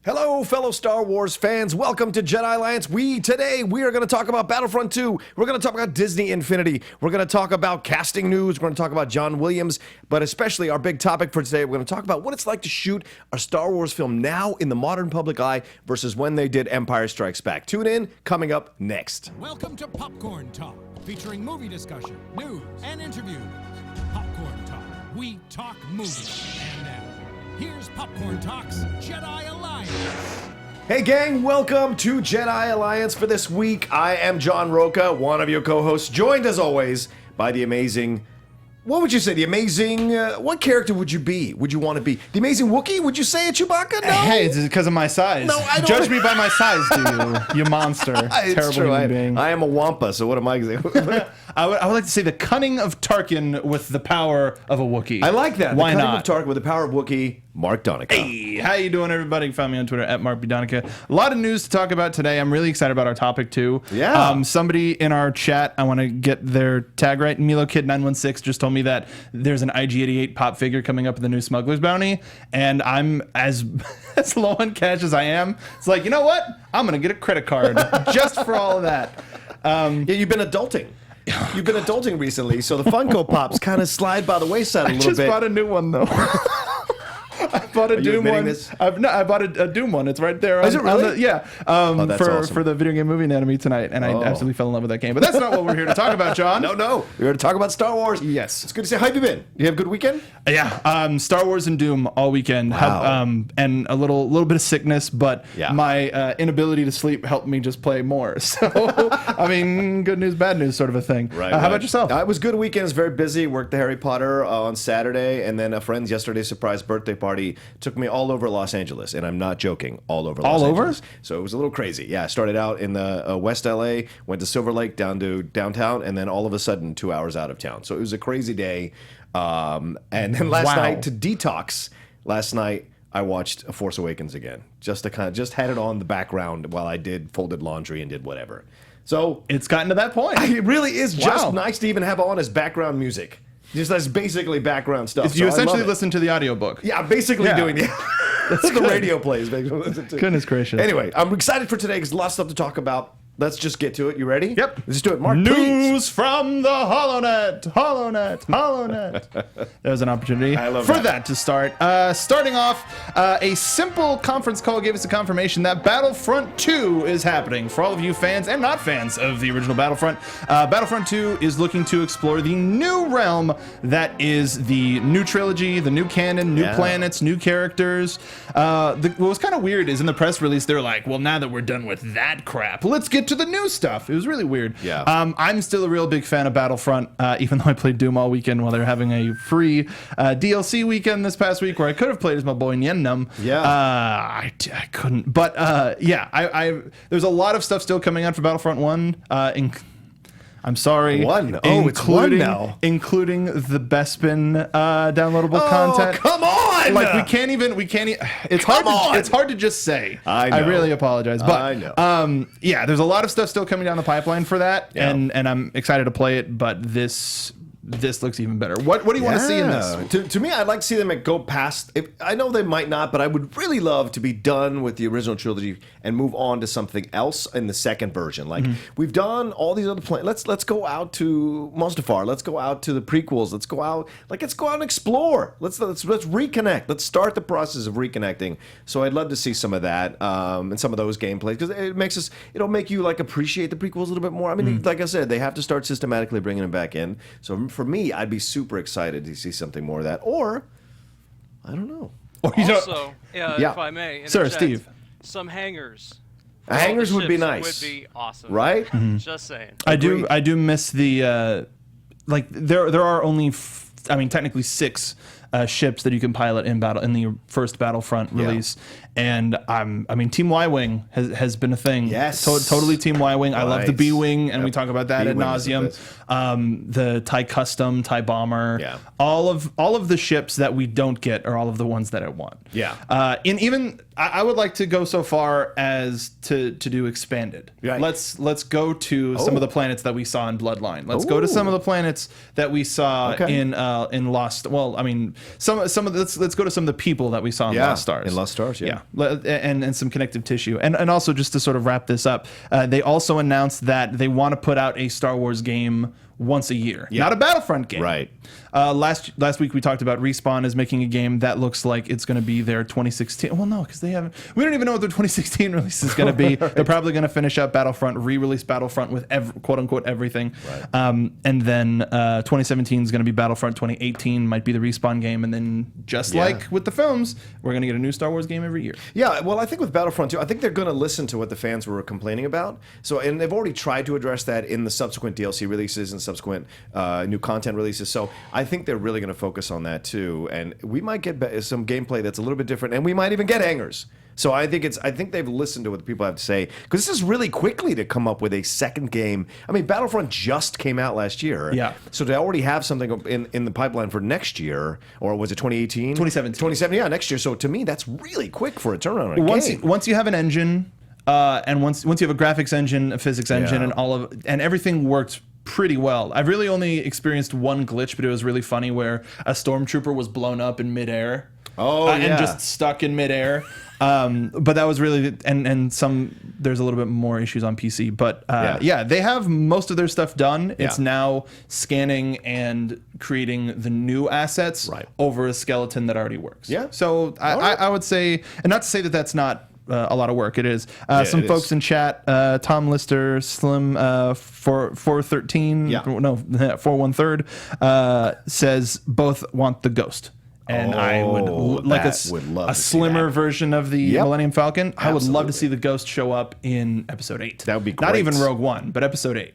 Hello, fellow Star Wars fans. Welcome to Jedi Alliance. Today we are going to talk about Battlefront 2. We're going to talk about Disney Infinity. We're going to talk about casting news. We're going to talk about John Williams. But especially our big topic for today, we're going to talk about what it's like to shoot a Star Wars film now in the modern public eye versus when they did Empire Strikes Back. Tune in, coming up next. Welcome to Popcorn Talk, featuring movie discussion, news, and interviews. Popcorn Talk. We talk movies. And now, here's Popcorn Talk's Jedi Alliance. Hey gang, welcome to Jedi Alliance for this week. I am John Rocha, one of your co-hosts, joined as always by the amazing... What would you say? The amazing... what character would you be? Would you want to be? The amazing Wookiee? Would you say it, Chewbacca? No. Hey, it's because of my size. No, I don't... Judge me by my size, do you? You monster. Terrible human being. I am a Wampa, so what am I going to say? I would like to say the cunning of Tarkin with the power of a Wookiee. I like that. Why the cunning not? of Tarkin with the power of Wookiee, Mark Donica. Hey, how you doing, everybody? You find me on Twitter at Mark Donica. A lot of news to talk about today. I'm really excited about our topic, too. Yeah. Somebody in our chat, I want to get their tag right, Milo Kid 916 just told me that there's an IG-88 pop figure coming up in the new Smuggler's Bounty, and I'm as low on cash as I am. It's like, you know what? I'm going to get a credit card just for all of that. Yeah, you've been adulting. You've been adulting recently, so the Funko Pops kind of slide by the wayside a little bit. I just bought a new one, though. I bought a Doom one. I bought a Doom one. It's right there. Is it really? Yeah. That's awesome. For the Video Game Movie Anatomy tonight, and I absolutely fell in love with that game. But that's not what we're here to talk about, John. No. We're here to talk about Star Wars. Yes. It's good to see. How have you been? You have a good weekend? Yeah. Star Wars and Doom all weekend. Wow. And a little bit of sickness, but Yeah. my inability to sleep helped me just play more. So, I mean, good news, bad news sort of a thing. Right. How about yourself? It was a good weekend. It was very busy. Worked the Harry Potter on Saturday, and then a friend's yesterday's surprise birthday party took me all over Los Angeles, and I'm not joking, all over Los Angeles. So it was a little crazy. Yeah, I started out in the West LA, went to Silver Lake, down to downtown, and then all of a sudden 2 hours out of town. So it was a crazy day. And then last night, to detox, I watched A Force Awakens again, just had it on the background while I folded laundry and did whatever. So It's gotten to that point. it really is just Wow. nice to even have on as background music. Just as basically background stuff. You So I essentially love it. listen to the audiobook. Yeah, I'm basically doing the the radio plays. Goodness gracious. Anyway, I'm excited for today because a lot of stuff to talk about. Let's just get to it. You ready? Yep. Let's do it. Mark, News please. from the HoloNet. There's an opportunity I love for that. that to start. Starting off, a simple conference call gave us a confirmation that Battlefront 2 is happening. For all of you fans and not fans of the original Battlefront, Battlefront 2 is looking to explore the new realm that is the new trilogy, the new canon, new planets, new characters. What was kind of weird is in the press release, they were like, well, now that we're done with that crap, let's get to the new stuff. It was really weird. Yeah. I'm still a real big fan of Battlefront, even though I played Doom all weekend while they were having a free DLC weekend this past week where I could have played as my boy Nien Num. Yeah. I couldn't. But there's a lot of stuff still coming out for Battlefront 1. I'm sorry. One? Oh, it's one now. Including the Bespin downloadable content. Come on! Like we can't even. It's hard to just say. I know. I really apologize, but I know. there's a lot of stuff still coming down the pipeline for that, Yeah. and I'm excited to play it. But this looks even better. What do you want to see in this? To me, I'd like to see them go past. I know they might not, but I would really love to be done with the original trilogy and move on to something else in the second version. Like we've done all these other plans. Let's go out to Mustafar. Let's go out to the prequels. Let's go out and explore. Let's reconnect. Let's start the process of reconnecting. So I'd love to see some of that and some of those gameplays because it'll make you like appreciate the prequels a little bit more. I mean, like I said, they have to start systematically bringing them back in. So for me, I'd be super excited to see something more of that. Or I don't know. Also, if I may, Sir, interject, Steve. some hangers. Hangers would be Ships nice. Would be awesome. Right? Just saying. I do miss the there are only technically 6 ships that you can pilot in the first Battlefront release, and Team Y-wing has been a thing. Yes, totally Team Y-wing. I love the B-wing, and we talk about that ad B-wing is the nauseum. best. The TIE Custom, TIE Bomber, all of the ships that we don't get are all of the ones that I want. Yeah. I would like to go so far as to do expanded. Right. Let's go to some of the planets that we saw in Bloodline. Let's go to some of the planets that we saw in Lost. Well, I mean, some of let's go to some of the people that we saw in Lost Stars. In Lost Stars, yeah. And some connective tissue. And also, just to sort of wrap this up, they also announced that they want to put out a Star Wars game once a year, not a Battlefront game. Right. Last week we talked about Respawn is making a game that looks like it's going to be their 2016. Well, no, because we don't even know what their 2016 release is going to be. Right. They're probably going to finish up Battlefront, re-release Battlefront with quote unquote everything. Right. And then 2017 is going to be Battlefront. 2018 might be the Respawn game, and then just like with the films, we're going to get a new Star Wars game every year. Yeah. Well, I think with Battlefront 2, I think they're going to listen to what the fans were complaining about. So, and they've already tried to address that in the subsequent DLC releases and subsequent new content releases. So I think they're really going to focus on that too, and we might get some gameplay that's a little bit different, and we might even get hangers. So I think they've listened to what the people have to say, because this is really quickly to come up with a second game. I mean, Battlefront just came out last year. Yeah. So to already have something in the pipeline for next year, or was it 2018? 2017. Yeah, next year. So to me, that's really quick for a turnaround on a game. Once you have an engine, and once you have a graphics engine, a physics engine, and everything worked pretty well. I've really only experienced one glitch, but it was really funny, where a stormtrooper was blown up in midair. And just stuck in midair. But that was really, and there's a little bit more issues on PC, but they have most of their stuff done. It's now scanning and creating the new assets over a skeleton that already works. Yeah. So I would say, and not to say that that's not a lot of work. It is. Some folks in chat, Tom Lister, Slim 413, 413, says both want the Ghost. And I would like a slimmer version of the Millennium Falcon. I would love to see the Ghost show up in Episode 8. That would be great. Not even Rogue One, but Episode 8.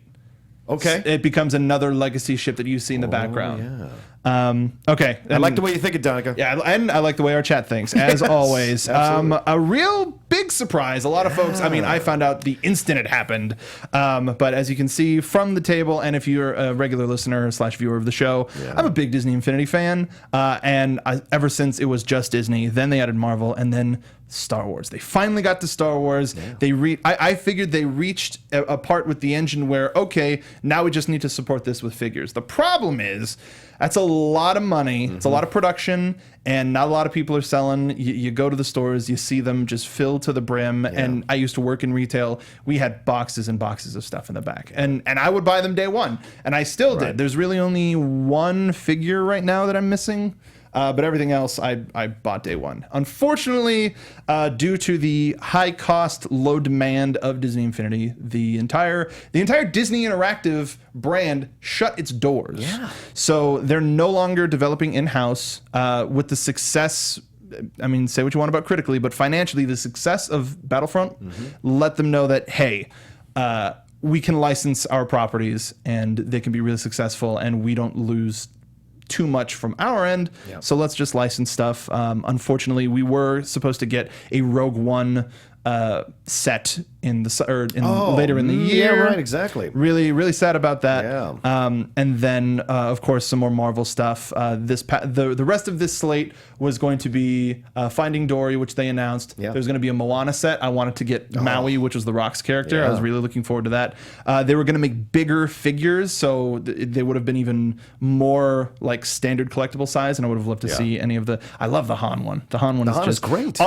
Okay. It becomes another legacy ship that you see in the background. Okay. I like the way you think it, Donica. Yeah, and I like the way our chat thinks, as always. A real big surprise. A lot of folks, I mean, I found out the instant it happened. But as you can see from the table, and if you're a regular listener / viewer of the show, I'm a big Disney Infinity fan. And ever since it was just Disney, then they added Marvel, and then Star Wars. They finally got to Star Wars. Yeah. I figured they reached a part with the engine where, okay, now we just need to support this with figures. The problem is, that's a lot of money. It's a lot of production, and not a lot of people are selling. You go to the stores, you see them just filled to the brim. And I used to work in retail. We had boxes and boxes of stuff in the back, and I would buy them day one, and I still did. There's really only one figure right now that I'm missing. But everything else I bought day one. Unfortunately, due to the high cost, low demand of Disney Infinity, the entire Disney Interactive brand shut its doors. Yeah. So they're no longer developing in-house with the success. I mean, say what you want about critically, but financially, the success of Battlefront let them know that, hey, we can license our properties and they can be really successful, and we don't lose too much from our end, so let's just license stuff. Unfortunately, we were supposed to get a Rogue One set later in the year. Yeah, right, exactly. Really, really sad about that. Yeah. And then, of course, some more Marvel stuff. The rest of this slate was going to be Finding Dory, which they announced. Yeah. There's going to be a Moana set. I wanted to get Maui, which was The Rock's character. I was really looking forward to that. They were going to make bigger figures, so they would have been even more like standard collectible size, and I would have loved to see any of the. I love the Han one. The Han one is just great.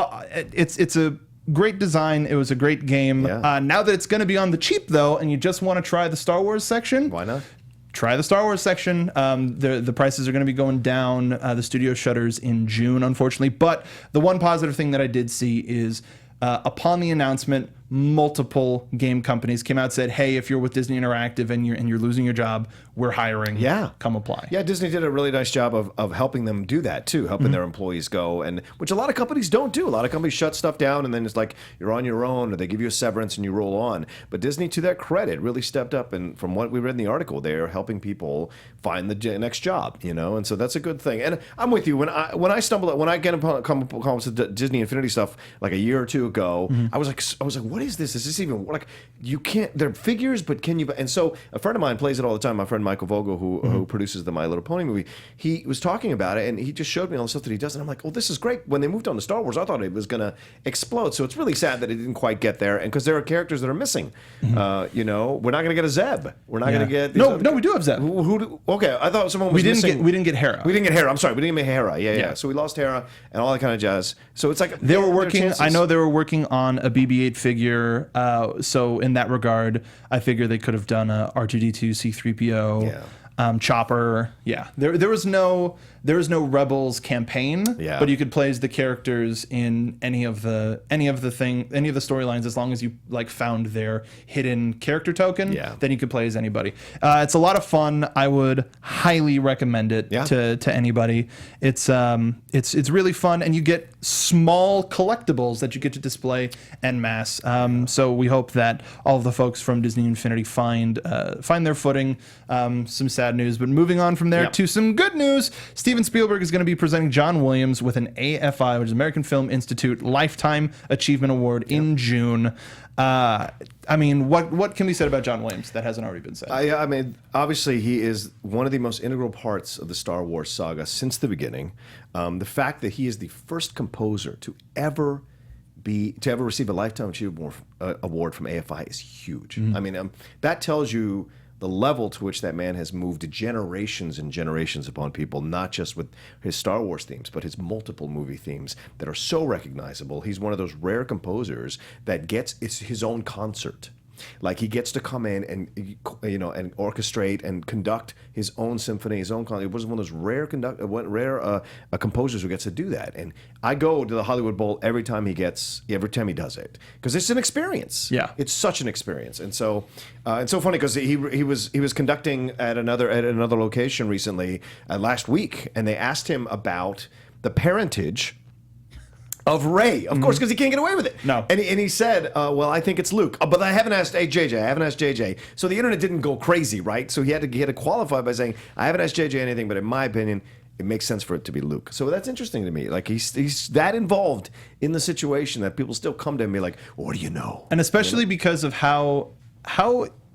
It's a great design. It was a great game. Yeah. Now that it's going to be on the cheap, though, and you just want to try the Star Wars section, why not? Try the Star Wars section. The prices are going to be going down. The studio shutters in June, unfortunately. But the one positive thing that I did see is upon the announcement, multiple game companies came out and said, hey, if you're with Disney Interactive and you're losing your job, we're hiring. Yeah. Come apply. Yeah, Disney did a really nice job of helping them do that, too, helping their employees go, and which a lot of companies don't do. A lot of companies shut stuff down, and then it's like you're on your own, or they give you a severance and you roll on. But Disney, to their credit, really stepped up, and from what we read in the article, they're helping people find the next job, and so that's a good thing. And I'm with you. When I come upon Disney Infinity stuff like a year or two ago, I was like, what what is this? Is this even like you can't? They're figures, but can you? And so a friend of mine plays it all the time. My friend Michael Vogel, who produces the My Little Pony movie, he was talking about it, and he just showed me all the stuff that he does, and I'm like, oh, this is great. When they moved on to Star Wars, I thought it was going to explode. So it's really sad that it didn't quite get there, and because there are characters that are missing. You know, we're not going to get a Zeb. We're not going to get no. We do have Zeb. Okay, I thought someone was missing. We didn't get Hera. We didn't get Hera. I'm sorry, we didn't get Hera. Yeah. So we lost Hera and all that kind of jazz. So it's like they were working. I know they were working on a BB-8 figure. So in that regard, I figure they could have done a R2D2, C-3PO, Chopper. Yeah, there was no Rebels campaign. Yeah. But you could play as the characters in any of the storylines as long as you like found their hidden character token. Yeah. Then you could play as anybody. It's a lot of fun. I would highly recommend it to anybody. It's really fun, and you get small collectibles that you get to display en masse. So we hope that all of the folks from Disney Infinity find their footing. Some sad news, but moving on from there to some good news. Steven Spielberg is going to be presenting John Williams with an AFI, which is American Film Institute Lifetime Achievement Award in June. I mean, what can be said about John Williams that hasn't already been said? I mean, obviously, he is one of the most integral parts of the Star Wars saga since the beginning. The fact that he is the first composer to ever receive a Lifetime Achievement Award from AFI is huge. I mean, that tells you the level to which that man has moved generations and generations upon people, not just with his Star Wars themes, but his multiple movie themes that are so recognizable. He's one of those rare composers that gets his own concert. Like he gets to come in and and orchestrate and conduct his own symphony, his own concert. It was one of those rare composers who gets to do that. And I go to the Hollywood Bowl every time he does it because it's an experience. Yeah, it's such an experience. And so it's so funny because he was conducting at another location recently last week, and they asked him about the parentage of Rey, of course, because he can't get away with it. No. And he said, well, I think it's Luke. But I haven't asked JJ. I haven't asked JJ. So the internet didn't go crazy, right? So he had to qualify by saying, I haven't asked JJ anything, but in my opinion, it makes sense for it to be Luke. So that's interesting to me. Like he's that involved in the situation that people still come to him and be like, well, what do you know? And especially because of how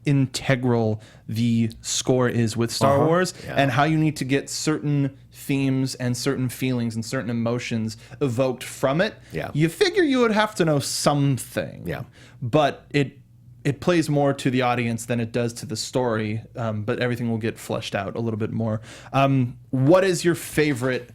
integral the score is with Star Wars and how you need to get certain themes and certain feelings and certain emotions evoked from it. Yeah. You figure you would have to know something. Yeah. But it plays more to the audience than it does to the story, but everything will get fleshed out a little bit more. What is your favorite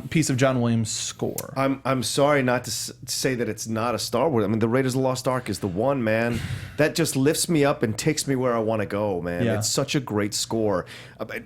piece of John Williams' score? I'm sorry not to say that it's not a Star Wars. I mean, the Raiders of the Lost Ark is the one, man, that just lifts me up and takes me where I want to go, man. Yeah. It's such a great score.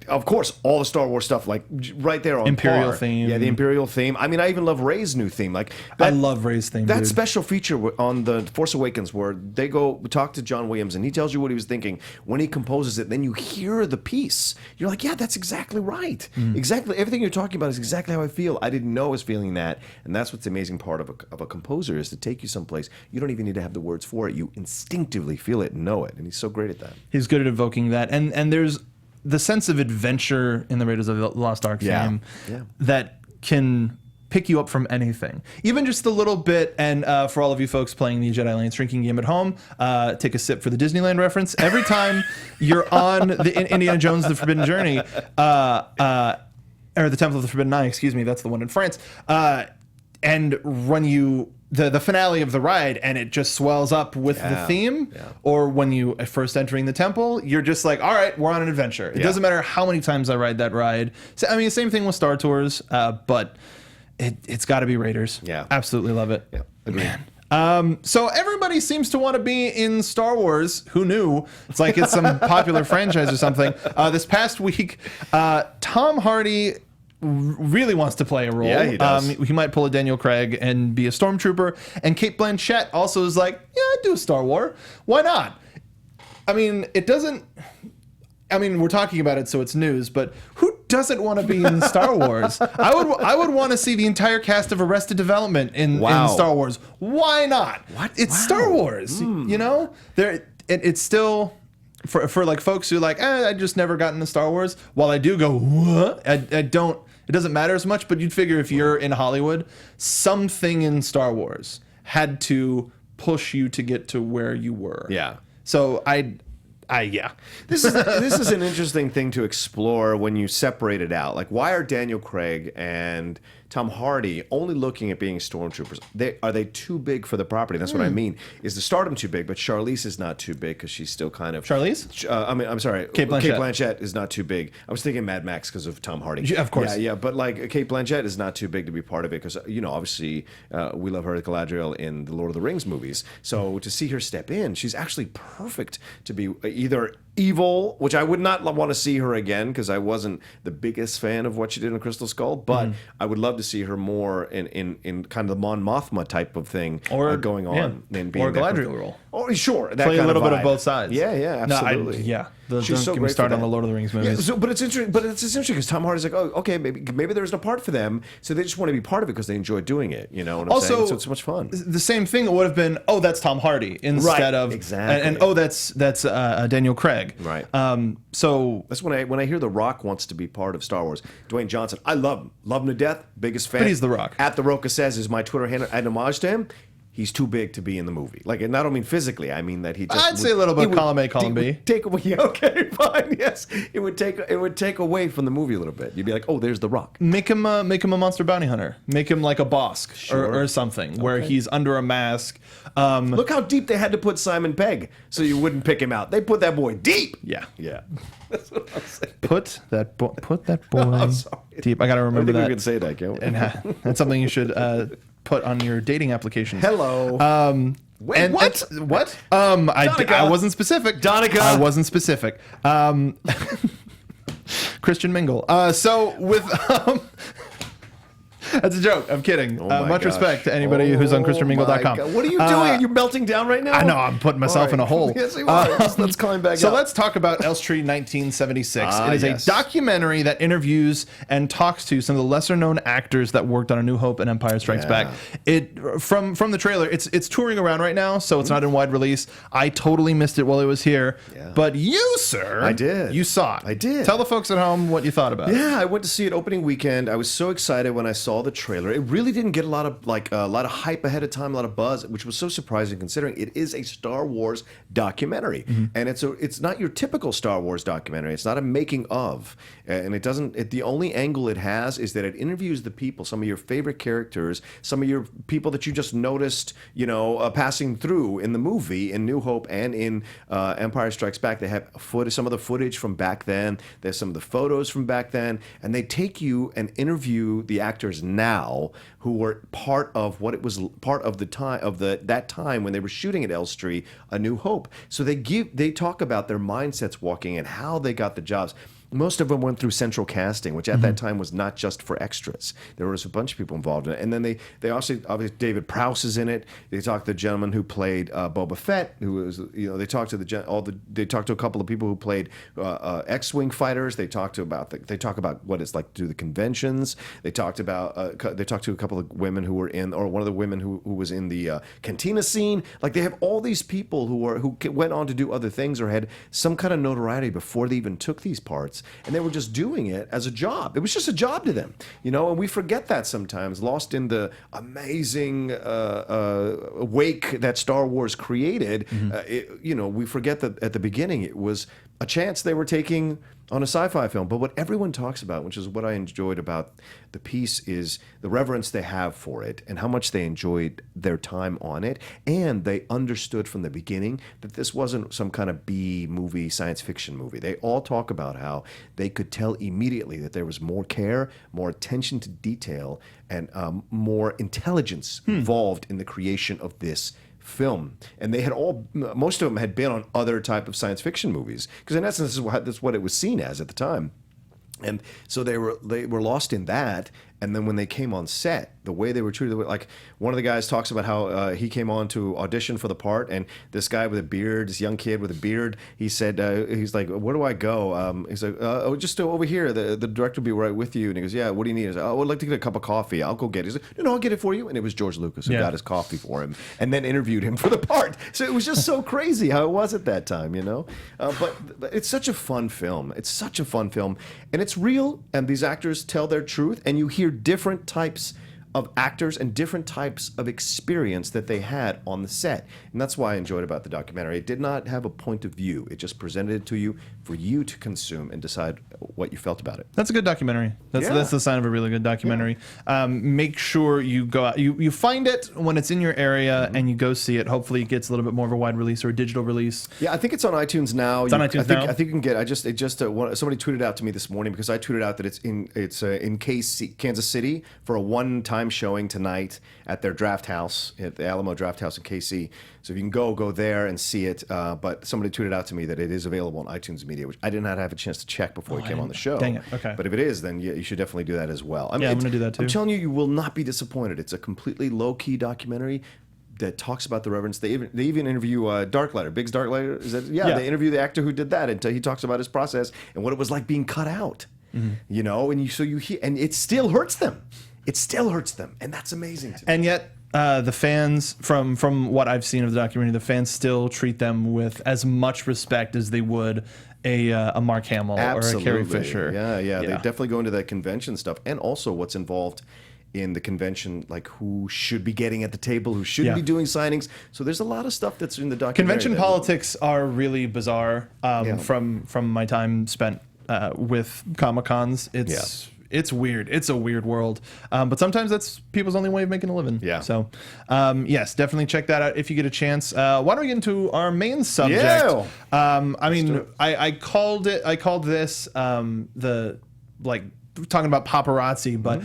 Of course, all the Star Wars stuff, like right there on Imperial par. theme. Yeah, the Imperial theme. I mean, I even love Rey's new theme. Like I love Rey's theme. That dude. special feature on the Force Awakens where they go talk to John Williams and he tells you what he was thinking when he composes it. Then you hear the piece. You're like, yeah, that's exactly right. Exactly. Everything you're talking about is exactly how I feel. I didn't know I was feeling that. And that's what's the amazing part of a composer is to take you someplace. You don't even need to have the words for it. You instinctively feel it and know it. And he's so great at that. He's good at evoking that. And there's the sense of adventure in the Raiders of the Lost Ark theme that can pick you up from anything. Even just the little bit, and for all of you folks playing the Jedi Alliance drinking game at home, take a sip for the Disneyland reference. Every time you're on the Indiana Jones The Forbidden Journey, or the Temple of the Forbidden Eye, excuse me, that's the one in France, and when you... The finale of the ride and it just swells up with the theme, or when you are first entering the temple, you're just like, all right, we're on an adventure. It doesn't matter how many times I ride that ride. So, I mean, same thing with Star Tours, but it's got to be Raiders. Yeah. Absolutely love it. Yeah, agreed. So everybody seems to want to be in Star Wars. Who knew? It's like it's some popular franchise or something. This past week, Tom Hardy really wants to play a role. Yeah, he does. He might pull a Daniel Craig and be a stormtrooper. And Cate Blanchett also is like, yeah, I'd do a Star Wars. Why not? I mean, it doesn't... I mean, we're talking about it, so it's news, but who doesn't want to be in Star Wars? I would want to see the entire cast of Arrested Development in Star Wars. Why not? What? It's Star Wars. You know? It's still... For like folks who like, I just never got into Star Wars. While I do go, what? I don't. It doesn't matter as much. But you'd figure if you're in Hollywood, something in Star Wars had to push you to get to where you were. Yeah. So yeah. This is an interesting thing to explore when you separate it out. Like, why are Daniel Craig and Tom Hardy only looking at being stormtroopers? Are they too big for the property? That's what I mean. Is the stardom too big? But Charlize is not too big because she's still kind of... Charlize? I'm sorry. Kate Blanchett. Kate Blanchett is not too big. I was thinking Mad Max because of Tom Hardy. Yeah, of course. Yeah. But like Kate Blanchett is not too big to be part of it because, obviously we love her as Galadriel in the Lord of the Rings movies. So to see her step in, she's actually perfect to be either evil, which I would not want to see her again because I wasn't the biggest fan of what she did in Crystal Skull, but I would love to see her more in kind of the Mon Mothma type of thing going on. Than being or Galadriel role. Oh, sure. That Play a kind little of bit vibe. of both sides. Yeah, absolutely. She's so great. Start on the Lord of the Rings movies. Yeah, but it's interesting. But it's interesting because Tom Hardy's like, oh, okay, maybe there's no part for them, so they just want to be part of it because they enjoy doing it. You know what I'm saying? So it's so much fun. The same thing would have been, oh, that's Tom Hardy instead of exactly, and oh, that's Daniel Craig. Right. So that's when I hear The Rock wants to be part of Star Wars. Dwayne Johnson, I love him to death, biggest fan. But he's The Rock. At The Rocha says is my Twitter handle. An homage to him. He's too big to be in the movie. Like, and I don't mean physically. I mean that he just. I'd say a little bit column A, column B. Take away. Yeah, okay, fine. Yes, it would take away from the movie a little bit. You'd be like, oh, there's The Rock. Make him a monster bounty hunter. Make him like a Bosk or something where he's under a mask. Look how deep they had to put Simon Pegg so you wouldn't pick him out. They put that boy deep. Yeah. That's what I'm saying. Put that boy I'm sorry. deep. I gotta remember that. We can say that, can't we? And that's something you should put on your dating applications. Hello. Wait, what? What? I wasn't specific. Donica. I wasn't specific. Christian Mingle. So with that's a joke. I'm kidding. Much respect to anybody who's on ChristianMingle.com. What are you doing? You're melting down right now? I know. I'm putting myself in a hole. Yes, you are. Let's climb back So up. let's talk about Elstree 1976. It is a documentary that interviews and talks to some of the lesser-known actors that worked on A New Hope and Empire Strikes Back. It from the trailer, it's touring around right now, so it's not in wide release. I totally missed it while it was here. Yeah. But you, sir, I did. You saw it. I did. Tell the folks at home what you thought about it. Yeah, I went to see it opening weekend. I was so excited when I saw the trailer. It really didn't get a lot of hype ahead of time, a lot of buzz, which was so surprising considering it is a Star Wars documentary, and it's not your typical Star Wars documentary. It's not a making of, and it doesn't. The only angle it has is that it interviews the people, some of your favorite characters, some of your people that you just noticed, passing through in the movie in New Hope and in Empire Strikes Back. They have some of the footage from back then. There's some of the photos from back then, and they take you and interview the actors now who were part of what it was, part of the time of that time when they were shooting at Elstree, A New Hope. So they talk about their mindsets walking and how they got the jobs. Most of them went through central casting, which at that time was not just for extras. There was a bunch of people involved in it. And then they also, obviously, David Prowse is in it. They talked to the gentleman who played Boba Fett, who was, they talked to they talked to a couple of people who played X-Wing fighters. They talk about what it's like to do the conventions. They talked to a couple of women who were in, or one of the women who was in the cantina scene. Like, they have all these people who went on to do other things or had some kind of notoriety before they even took these parts. And they were just doing it as a job. It was just a job to them, and we forget that sometimes, lost in the amazing wake that Star Wars created. We forget that at the beginning it was a chance they were taking on a sci-fi film. But what everyone talks about, which is what I enjoyed about the piece, is the reverence they have for it and how much they enjoyed their time on it. And they understood from the beginning that this wasn't some kind of B movie, science fiction movie. They all talk about how they could tell immediately that there was more care, more attention to detail, and more intelligence involved in the creation of this film. And they had most of them had been on other type of science fiction movies, because in essence that's what it was seen as at the time. And so they were lost in that. And then when they came on set, the way they were treated, like one of the guys talks about how he came on to audition for the part, and this guy with a beard, this young kid with a beard, he said, he's like, where do I go? He's like, just over here. The director will be right with you. And he goes, yeah, what do you need? He's like, I would like to get a cup of coffee. I'll go get it. He's like, no, I'll get it for you. And it was George Lucas who got his coffee for him and then interviewed him for the part. So it was just so crazy how it was at that time, But it's such a fun film. It's such a fun film. And it's real, and these actors tell their truth, and you hear different types of actors and different types of experience that they had on the set. And that's why I enjoyed about the documentary. It did not have a point of view. It just presented it to you for you to consume and decide what you felt about it. That's a good documentary. That's the sign of a really good documentary. Make sure you go out, you find it when it's in your area and you go see it. Hopefully it gets a little bit more of a wide release or a digital release. Yeah, I think it's on iTunes now. It's on iTunes now? I think you can get. Somebody tweeted out to me this morning because I tweeted out that it's in Kansas City for a one-time showing tonight at their draft house at the Alamo Draft House in KC. So if you can go there and see it. But somebody tweeted out to me that it is available on iTunes Media, which I did not have a chance to check before we came on the show. Dang it. Okay. But if it is, then you should definitely do that as well. I'm going to do that too. I'm telling you, you will not be disappointed. It's a completely low-key documentary that talks about the reverence. They even interview Darklighter, Biggs Darklighter. Is that? Yeah, they interview the actor who did that, and he talks about his process and what it was like being cut out. You know, and you hear, and it still hurts them. It still hurts them, and that's amazing to me. And yet, the fans, from what I've seen of the documentary, the fans still treat them with as much respect as they would a Mark Hamill or a Carrie Fisher. Yeah. They definitely go into that convention stuff, and also what's involved in the convention, like who should be getting at the table, who shouldn't be doing signings. So there's a lot of stuff that's in the documentary. Convention politics are really bizarre. From my time spent with Comic-Cons, it's weird. It's a weird world. But sometimes that's people's only way of making a living. Yeah. So, yes, definitely check that out if you get a chance. Why don't we get into our main subject? Yeah. I called this talking about paparazzi, but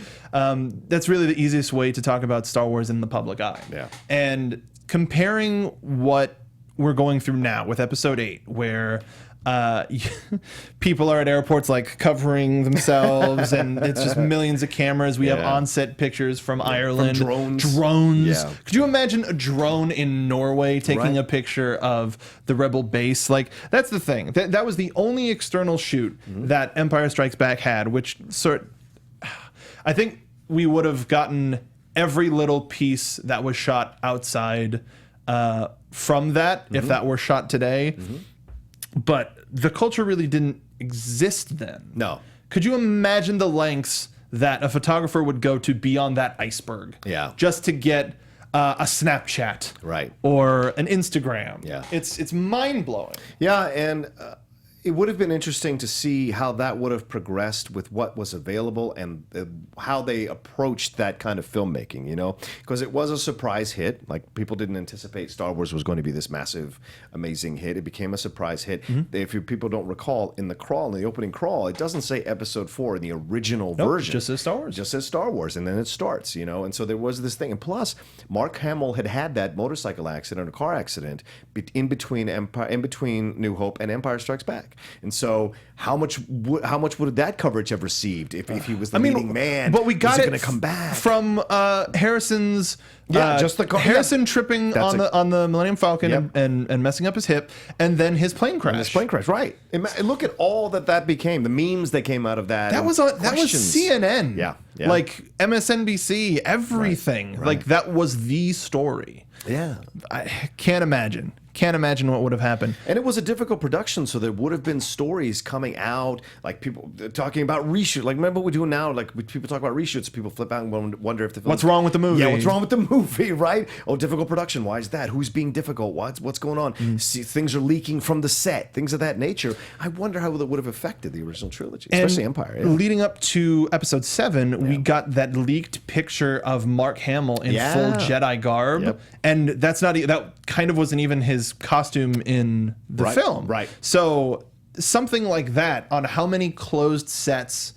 that's really the easiest way to talk about Star Wars in the public eye. Yeah. And comparing what we're going through now with Episode 8, where people are at airports like covering themselves and it's just millions of cameras. We have on-set pictures from Ireland. From drones. Yeah. Could you imagine a drone in Norway taking a picture of the rebel base? Like, that's the thing. That was the only external shoot that Empire Strikes Back had, which I think we would have gotten every little piece that was shot outside from that if that were shot today. But the culture really didn't exist then. No. Could you imagine the lengths that a photographer would go to be on that iceberg? Yeah. Just to get a Snapchat. Right. Or an Instagram. Yeah. It's mind-blowing. Yeah, and it would have been interesting to see how that would have progressed with what was available and how they approached that kind of filmmaking, you know? Because it was a surprise hit. Like, people didn't anticipate Star Wars was going to be this massive, amazing hit. It became a surprise hit. If people don't recall, in the opening crawl, it doesn't say Episode 4 in the original version. Just says Star Wars. Just says Star Wars, and then it starts, you know? And so there was this thing. And plus, Mark Hamill had that motorcycle accident, a car accident, in between New Hope and Empire Strikes Back. And so, how much would that coverage have received if he was the leading man? But we got it going to come back from Harrison's. Just the car. Harrison tripping on the Millennium Falcon and messing up his hip, and then his plane crash. Right? And look at all that became. The memes that came out of that. That was CNN. Yeah. Like MSNBC, everything. Right. Like, that was the story. Yeah. I can't imagine what would have happened. And it was a difficult production, so there would have been stories coming out, like people talking about reshoot. Like, remember what we do now? Like, people talk about reshoots, people flip out and wonder if the film... What's wrong with the movie? Yeah, what's wrong with the movie, right? Oh, difficult production. Why is that? Who's being difficult? What's going on? See, things are leaking from the set, things of that nature. I wonder how that would have affected the original trilogy, especially Empire. Yeah. Leading up to Episode 7, we got that leaked picture of Mark Hamill in full Jedi garb, and that kind of wasn't even his costume in the film. Right. So something like that on how many closed sets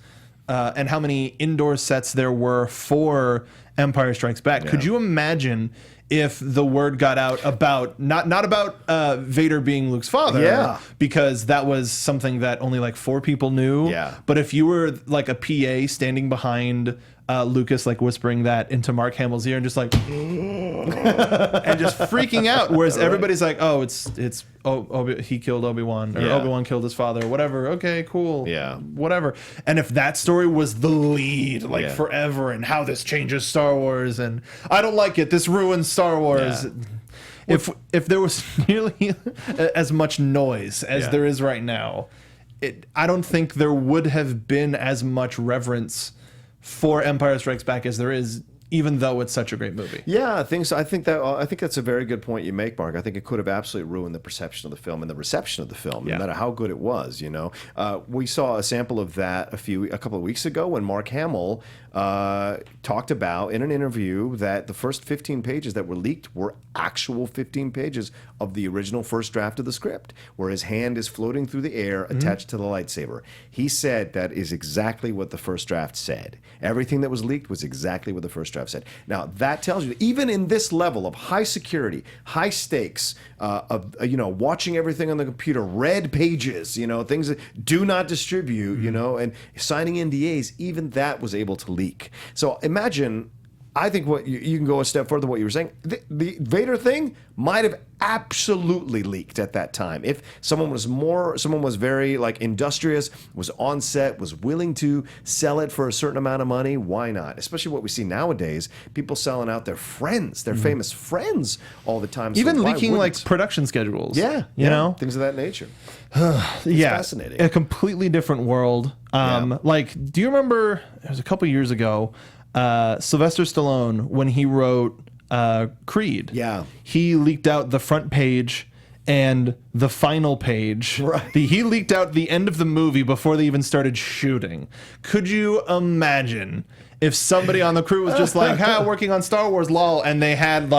and how many indoor sets there were for Empire Strikes Back. Could you imagine if the word got out about not about Vader being Luke's father, because that was something that only like 4 people knew. But if you were like a PA standing behind Lucas, like whispering that into Mark Hamill's ear and just like and just freaking out, whereas everybody's like, oh, he killed Obi-Wan, or Obi-Wan killed his father, or whatever. Okay, cool. Whatever. And if that story was the lead, like forever, and how this changes Star Wars, and I don't like it, this ruins Star Wars. If there was nearly as much noise as there is right now, I don't think there would have been as much reverence for Empire Strikes Back as there is even though it's such a great movie. Yeah, I think so. I think that's a very good point you make, Mark. I think it could have absolutely ruined the perception of the film and the reception of the film, no matter how good it was. We saw a sample of that a couple of weeks ago when Mark Hamill talked about in an interview that the first 15 pages that were leaked were actual 15 pages of the original first draft of the script, where his hand is floating through the air attached to the lightsaber. He said that is exactly what the first draft said. Everything that was leaked was exactly what the first draft said. Now, that tells you, even in this level of high security, high stakes, watching everything on the computer, red pages, things that do not distribute, and signing NDAs, even that was able to leak. So imagine, I think what you can go a step further. What you were saying, the Vader thing might have absolutely leaked at that time. If someone was very industrious, was on set, was willing to sell it for a certain amount of money, why not? Especially what we see nowadays, people selling out their friends, their famous friends all the time. Even so leaking production schedules. Yeah, you know, things of that nature. It's fascinating. A completely different world. Do you remember? It was a couple years ago. Sylvester Stallone, when he wrote Creed, he leaked out the front page and the final page. Right. He leaked out the end of the movie before they even started shooting. Could you imagine if somebody on the crew was just like, working on Star Wars, lol, and they had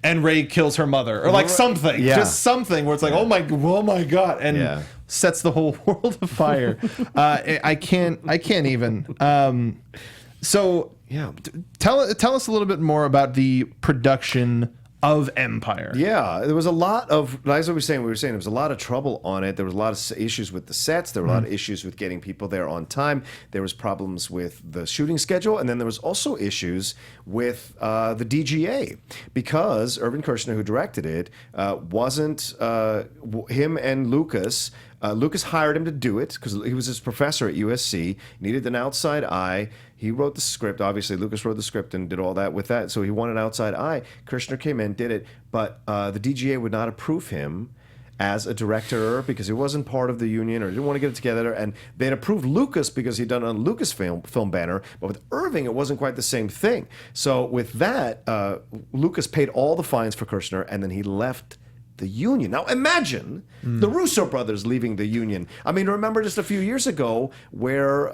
and Rey kills her mother, or something, just something where it's like, oh my god, and sets the whole world afire. I can't even. So tell us a little bit more about the production of Empire. Yeah, there was a lot of, as we were saying, there was a lot of trouble on it. There was a lot of issues with the sets. There were a lot of issues with getting people there on time. There was problems with the shooting schedule, and then there was also issues with the DGA, because Irvin Kershner, who directed it, wasn't him and Lucas. Lucas hired him to do it because he was his professor at USC, needed an outside eye. He wrote the script. Obviously, Lucas wrote the script and did all that with that. So he wanted an outside eye. Kershner came in, did it, but the DGA would not approve him as a director because he wasn't part of the union or didn't want to get it together. And they'd approved Lucas because he'd done it on Lucasfilm banner, but with Irving, it wasn't quite the same thing. So with that, Lucas paid all the fines for Kershner, and then he left the union. Now imagine the Russo brothers leaving the union. I mean, remember just a few years ago where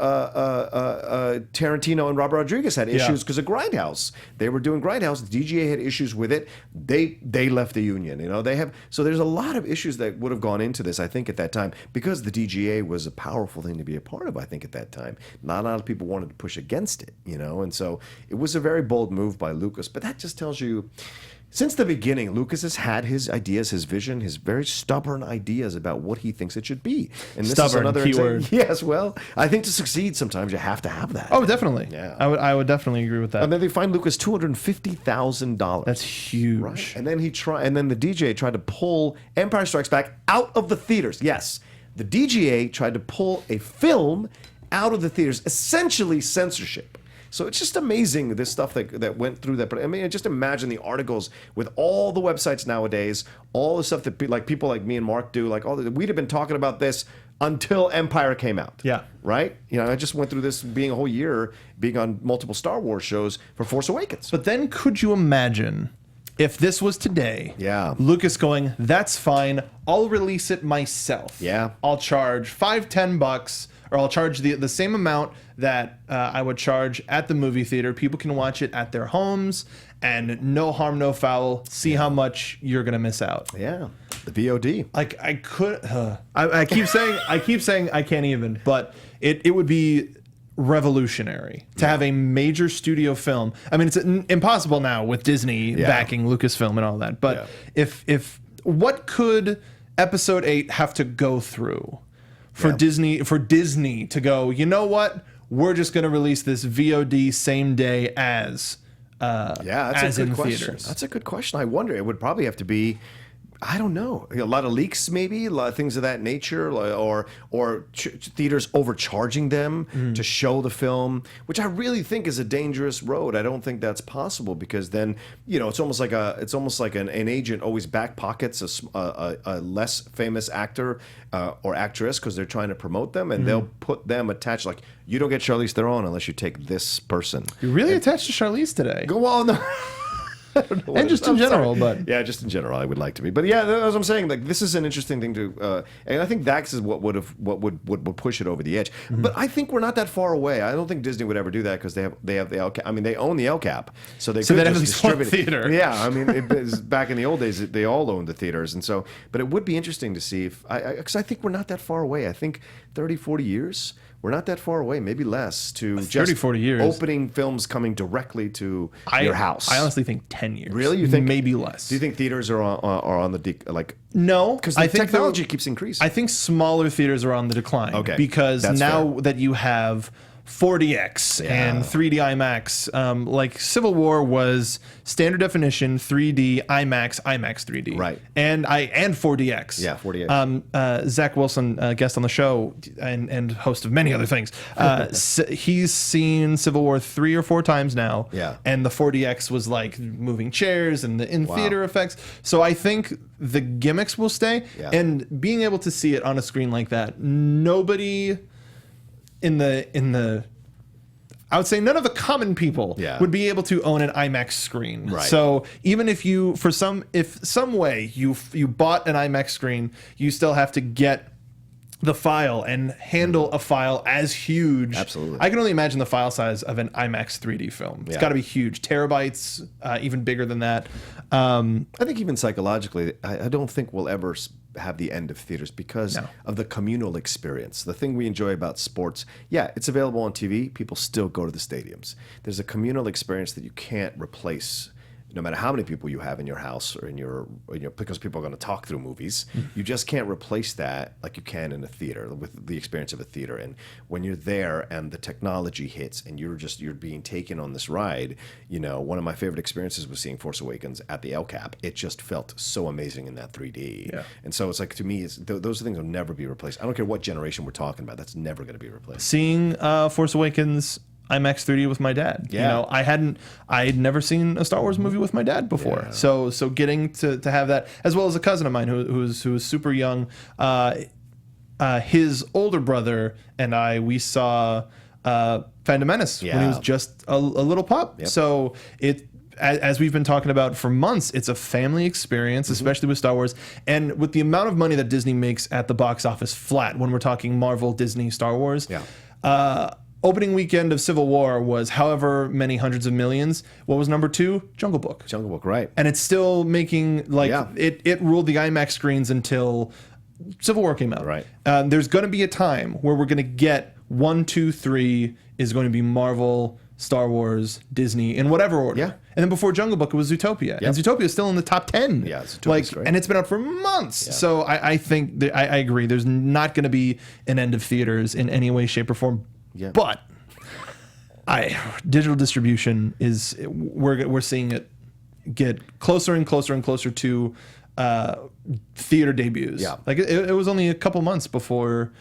Tarantino and Robert Rodriguez had issues because of Grindhouse. They were doing Grindhouse. The DGA had issues with it. They left the union. So there's a lot of issues that would have gone into this, I think, at that time, because the DGA was a powerful thing to be a part of, I think, at that time. Not a lot of people wanted to push against it, and so it was a very bold move by Lucas. But that just tells you, since the beginning, Lucas has had his ideas, his vision, his very stubborn ideas about what he thinks it should be. And this stubborn, is another keyword. Yes, well, I think to succeed, sometimes you have to have that. Oh, definitely. Yeah. I would definitely agree with that. And then they fined Lucas $250,000. That's huge. Right. And then the DJ tried to pull Empire Strikes Back out of the theaters. Yes, the DGA tried to pull a film out of the theaters, essentially censorship. So it's just amazing, this stuff that went through that. But I mean, just imagine the articles with all the websites nowadays, all the stuff that people like me and Mark do. We'd have been talking about this until Empire came out. Yeah. Right? I just went through this being a whole year, being on multiple Star Wars shows for Force Awakens. But then could you imagine if this was today? Yeah. Lucas going, that's fine. I'll release it myself. Yeah. I'll charge $5-10, or I'll charge the same amount that I would charge at the movie theater. People can watch it at their homes, and no harm, no foul. See how much you're gonna miss out. Yeah, the VOD. I keep saying I can't even, but it would be revolutionary to have a major studio film. I mean, it's impossible now with Disney backing Lucasfilm and all that. But if what could Episode 8 have to go through for Disney to go, you know what? We're just going to release this VOD same day as that's as a good in question. theaters. That's a good question. I wonder. It would probably have to be I don't know. A lot of leaks, maybe a lot of things of that nature, or theaters overcharging them to show the film, which I really think is a dangerous road. I don't think that's possible because then it's almost like an agent always back pockets a less famous actor or actress because they're trying to promote them, and they'll put them attached. Like you don't get Charlize Theron unless you take this person. You're really attached to Charlize today. Well, no. And just in general, but yeah, just in general, I would like to be. But yeah, as I'm saying, like this is an interesting thing to, and I think that is what would push it over the edge. But I think we're not that far away. I don't think Disney would ever do that because they have the LCAP. I mean, they own the LCAP, so they could they have just at least one distribute it. theater. Yeah, I mean, back in the old days, they all owned the theaters, and so. But it would be interesting to see if because I think we're not that far away. I think 30, 40 years. We're not that far away, maybe less, to 30, 40 years. Opening films coming directly to your house. I honestly think 10 years. Really? You think maybe less? Do you think theaters are on the like? No, because the technology keeps increasing. I think smaller theaters are on the decline. Okay, because that's now fair. that you have 4DX and 3D IMAX, like Civil War was standard definition 3D IMAX 3D, right? And 4DX. Yeah, 4DX. Zach Wilson, guest on the show and host of many other things. He's seen Civil War 3 or 4 times now. Yeah, and the 4DX was like moving chairs and the in-theater effects. So I think the gimmicks will stay, and being able to see it on a screen like that, nobody. In the I would say none of the common people would be able to own an IMAX screen. Right. So even if you some way you bought an IMAX screen, you still have to get the file and handle a file as huge. Absolutely. I can only imagine the file size of an IMAX 3D film. It's got to be huge, terabytes, even bigger than that. I think even psychologically, I don't think we'll ever have the end of theaters because of the communal experience. The thing we enjoy about sports, it's available on TV. People still go to the stadiums. There's a communal experience that you can't replace. No matter how many people you have in your house or in your because people are going to talk through movies, you just can't replace that like you can in a theater with the experience of a theater. And when you're there and the technology hits and you're being taken on this ride, one of my favorite experiences was seeing Force Awakens at the LCAP. It just felt so amazing in that 3D. Yeah. And so it's like, to me, those things will never be replaced. I don't care what generation we're talking about. That's never going to be replaced. Seeing Force Awakens IMAX 3D with my dad. Yeah. I had never seen a Star Wars movie with my dad before. Yeah. So getting to have that, as well as a cousin of mine who was super young, his older brother and we saw Phantom Menace when he was just a little pup. Yep. So as we've been talking about for months, it's a family experience, especially with Star Wars. And with the amount of money that Disney makes at the box office flat, when we're talking Marvel, Disney, Star Wars, opening weekend of Civil War was however many hundreds of millions. What was number 2? Jungle Book. Jungle Book, right. And it's still making, it ruled the IMAX screens until Civil War came out. Right. There's going to be a time where we're going to get 1, 2, 3 is going to be Marvel, Star Wars, Disney, in whatever order. Yeah. And then before Jungle Book, it was Zootopia. Yep. And Zootopia is still in the top 10. Yeah, Zootopia's great. And it's been out for months. Yeah. So I think, I agree. There's not going to be an end of theaters in any way, shape, or form. Yeah. But digital distribution is, we're seeing it get closer and closer and closer to theater debuts. Yeah. Like it was only a couple months before.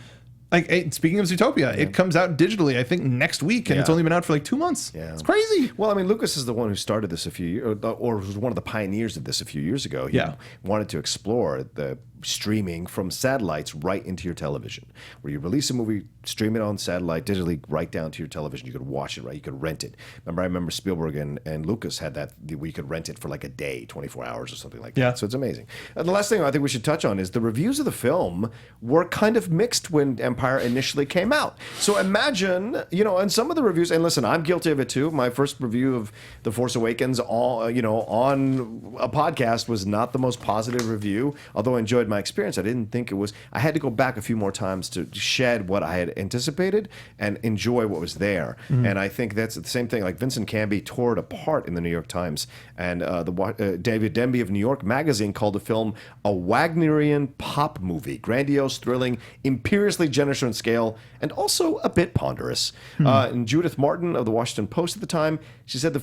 Like, speaking of Zootopia, it comes out digitally, I think, next week, and it's only been out for like 2 months. Yeah. It's crazy. Well, I mean, Lucas is the one who started this or was one of the pioneers of this a few years ago. He wanted to explore the streaming from satellites right into your television, where you release a movie, stream it on satellite digitally right down to your television. You could watch it, right? You could rent it. I remember Spielberg and Lucas had that, where you could rent it for like a day, 24 hours or something like that. Yeah. So it's amazing. And the last thing I think we should touch on is the reviews of the film were kind of mixed when Empire initially came out. So imagine, and some of the reviews, and listen, I'm guilty of it too. My first review of The Force Awakens on a podcast was not the most positive review, although I enjoyed my experience. I didn't think it was. I had to go back a few more times to shed what I had anticipated and enjoy what was there. Mm-hmm. And I think that's the same thing. Like Vincent Canby tore it apart in the New York Times, and David Denby of New York Magazine called the film a Wagnerian pop movie, grandiose, thrilling, imperiously sinister in scale and also a bit ponderous. And Judith Martin of the Washington Post at the time, she said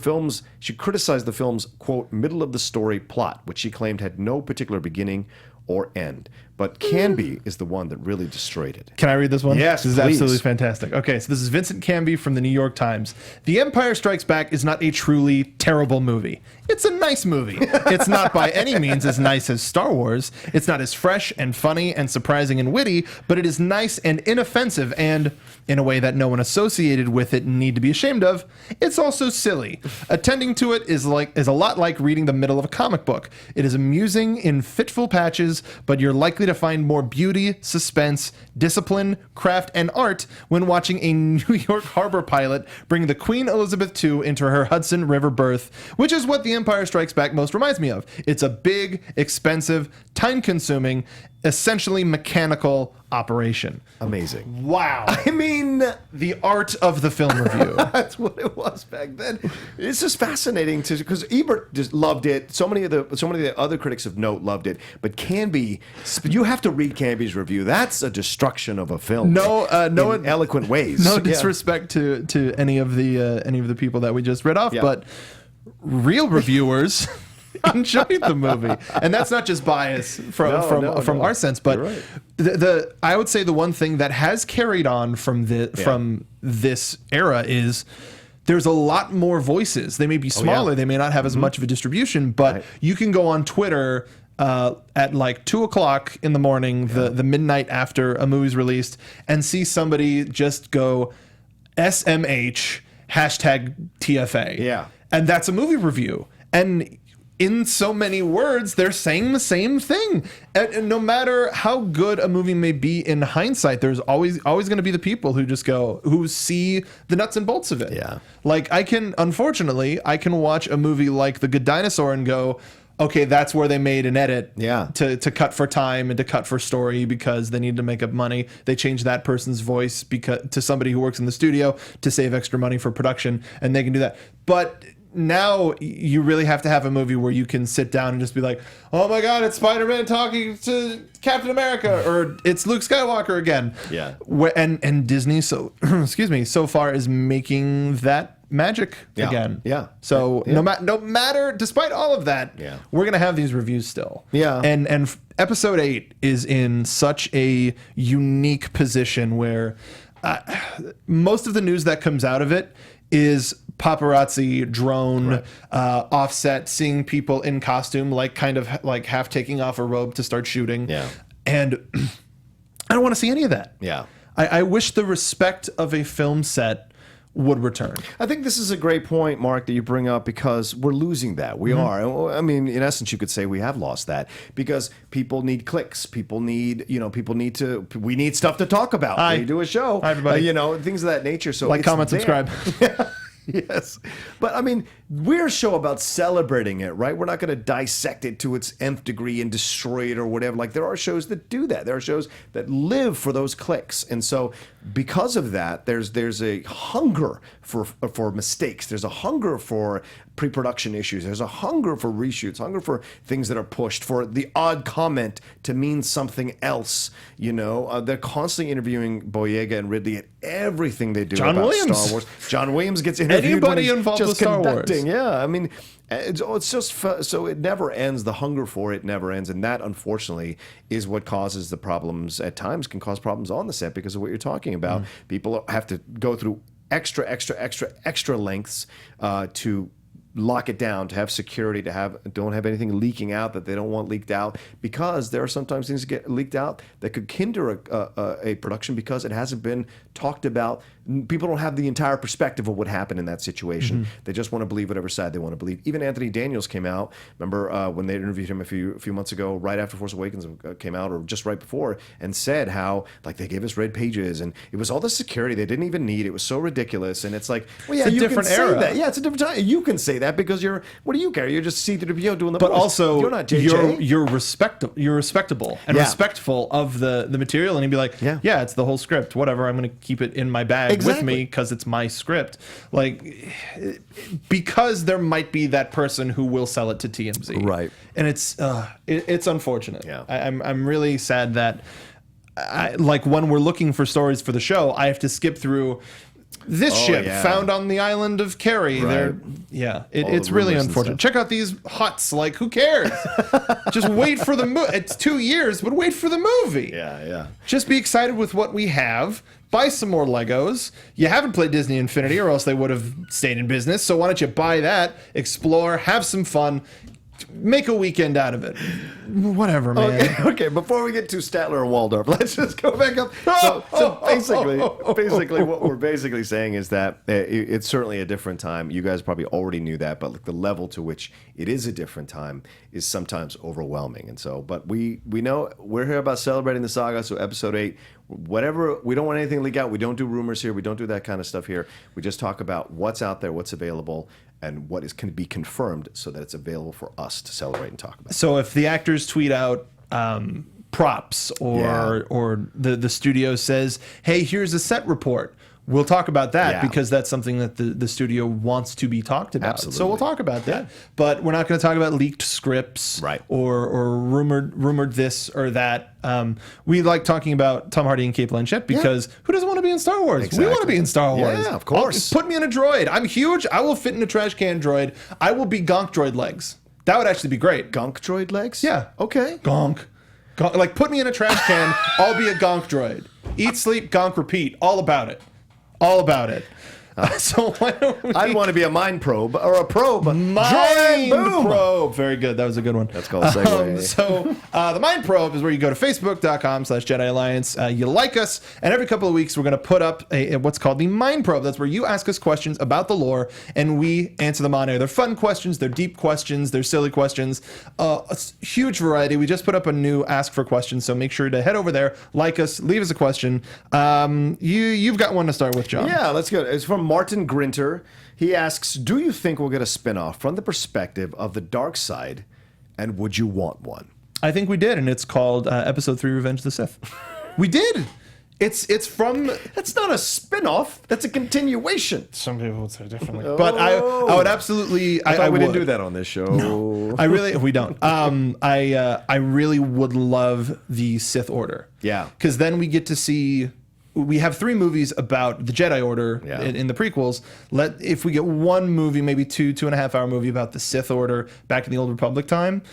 she criticized the film's, quote, middle of the story plot, which she claimed had no particular beginning or end. But Canby is the one that really destroyed it. Can I read this one? Yes, this is please. absolutely fantastic. Okay, so this is Vincent Canby from the New York Times. The Empire Strikes Back is not a truly terrible movie. It's a nice movie. It's not by any means as nice as Star Wars. It's not as fresh and funny and surprising and witty, but it is nice and inoffensive, and in a way that no one associated with it need to be ashamed of. It's also silly. Attending to it is a lot like reading the middle of a comic book. It is amusing in fitful patches, but you're likely to find more beauty, suspense, discipline, craft, and art when watching a New York harbor pilot bring the Queen Elizabeth II into her Hudson River berth, which is what The Empire Strikes Back most reminds me of. It's a big, expensive, time-consuming, essentially mechanical operation. Amazing. Wow. I mean, The art of the film review. that's what it was back then. It's just fascinating because Ebert just loved it. So many of the other critics of note loved it. But Canby, you have to read Canby's review. That's a destruction of a film. In eloquent ways. No disrespect to any of the people that we just read off, but real reviewers enjoyed the movie, and that's not just bias from our sense, but right. I would say the one thing that has carried on from this era is there's a lot more voices. They may be smaller, they may not have as much of a distribution, but you can go on Twitter at like 2:00 in the morning, the midnight after a movie's released, and see somebody just go SMH #TFA. Yeah. And that's a movie review. And in so many words, they're saying the same thing. And no matter how good a movie may be in hindsight, there's always going to be the people who see the nuts and bolts of it. Yeah. Like I can watch a movie like The Good Dinosaur and go, okay, that's where they made an edit to cut for time and to cut for story because they need to make up money. They changed that person's voice to somebody who works in the studio to save extra money for production, and they can do that. But now you really have to have a movie where you can sit down and just be like, oh my God, it's Spider-Man talking to Captain America, or it's Luke Skywalker again. Yeah. And Disney, so far is making that magic again. Yeah. So no matter, despite all of that, we're gonna have these reviews still. Yeah. And episode 8 is in such a unique position where most of the news that comes out of it is paparazzi, drone, offset, seeing people in costume, like kind of like half taking off a robe to start shooting. Yeah. And I don't want to see any of that. Yeah. I wish the respect of a film set would return. I think this is a great point, Mark, that you bring up because we're losing that. We are. I mean, in essence, you could say we have lost that because people need clicks. People need, we need stuff to talk about. Hi. We do a show. Hi, everybody. Things of that nature. So Like, it's comment, there. subscribe. Yes. But I mean, we're a show about celebrating it, right? We're not going to dissect it to its nth degree and destroy it or whatever. Like, there are shows that do that. There are shows that live for those clicks. And so because of that, there's a hunger for mistakes. There's a hunger for pre-production issues. There's a hunger for reshoots, hunger for things that are pushed, for the odd comment to mean something else. They're constantly interviewing Boyega and Ridley at everything they do John about Williams. Star Wars. John Williams gets interviewed Anybody when he's involved just with Star Wars. conducting. Yeah, I mean, it's just so it never ends. The hunger for it never ends, and that unfortunately is what causes the problems. At times, can cause problems on the set because of what you're talking about. People have to go through extra lengths to lock it down, to have security, don't have anything leaking out that they don't want leaked out, because there are sometimes things that get leaked out that could hinder a production because it hasn't been talked about. People don't have the entire perspective of what happened in that situation. They just want to believe whatever side they want to believe. Even Anthony Daniels came out. Remember when they interviewed him a few months ago, right after Force Awakens came out, or just right before, and said how they gave us red pages and it was all the security they didn't even need. It was so ridiculous. And it's like, well, yeah, it's a you different can era. say that. Yeah, it's a different time. You can say that because what do you care? You're just C-3PO doing the But voice. also, you're not JJ. You're respectable and respectful of the material, and you'd be like, yeah, it's the whole script. Whatever, I'm going to keep it in my bag with me because it's my script. Like, because there might be that person who will sell it to TMZ, Right? And it's unfortunate. Yeah. I'm really sad that like when we're looking for stories for the show, I have to skip through this ship found on the island of Kerry. Right. It's really unfortunate. Check out these huts. Like, who cares? Just wait for the movie. It's 2 years, but wait for the movie. Yeah. Just be excited with what we have. Buy some more Legos. You haven't played Disney Infinity, or else they would have stayed in business. So why don't you buy that, explore, have some fun, make a weekend out of it. Whatever, man. Okay. Before we get to Statler and Waldorf, let's just go back up. So basically, what we're basically saying is that it's certainly a different time. You guys probably already knew that, but the level to which it is a different time is sometimes overwhelming. And so, but we know we're here about celebrating the saga. So episode 8, whatever, we don't want anything to leak out. We don't do rumors here. We don't do that kind of stuff here. We just talk about what's out there, what's available, and what can be confirmed so that it's available for us to celebrate and talk about. So if the actors tweet out props or the studio says, hey, here's a set report, we'll talk about that because that's something that the studio wants to be talked about. Absolutely. So we'll talk about that. But we're not going to talk about leaked scripts or rumored this or that. We like talking about Tom Hardy and Cate Blanchett because who doesn't want to be in Star Wars? Exactly. We want to be in Star Wars. Yeah, of course. Put me in a droid. I'm huge. I will fit in a trash can droid. I will be Gonk droid legs. That would actually be great. Gonk droid legs? Yeah. Okay. Gonk. Like, put me in a trash can. I'll be a Gonk droid. Eat, sleep, Gonk, repeat. All about it. All about it. So why don't we... I'd want to be a mind probe or a probe. Mind probe. Very good. That was a good one. That's called a segue. So the Mind Probe is where you go to facebook.com/Jedi Alliance. You like us, and every couple of weeks we're going to put up what's called the Mind Probe. That's where you ask us questions about the lore, and we answer them on air. They're fun questions. They're deep questions. They're silly questions. A huge variety. We just put up a new Ask for Questions, so make sure to head over there, like us, leave us a question. You've got one to start with, John. Yeah, let's go. It's from Martin Grinter. He asks, do you think we'll get a spinoff from the perspective of the dark side, and would you want one? I think we did, and it's called Episode 3 Revenge of the Sith. We did. It's from... That's not a spinoff. That's a continuation. Some people would say differently. But I would absolutely... I we would. didn't do that on this show. No, we don't. I really would love the Sith Order. Yeah. Because then we get to see... We have 3 movies about the Jedi Order in the prequels. If we get one movie, maybe 2.5 hour movie about the Sith Order back in the Old Republic time.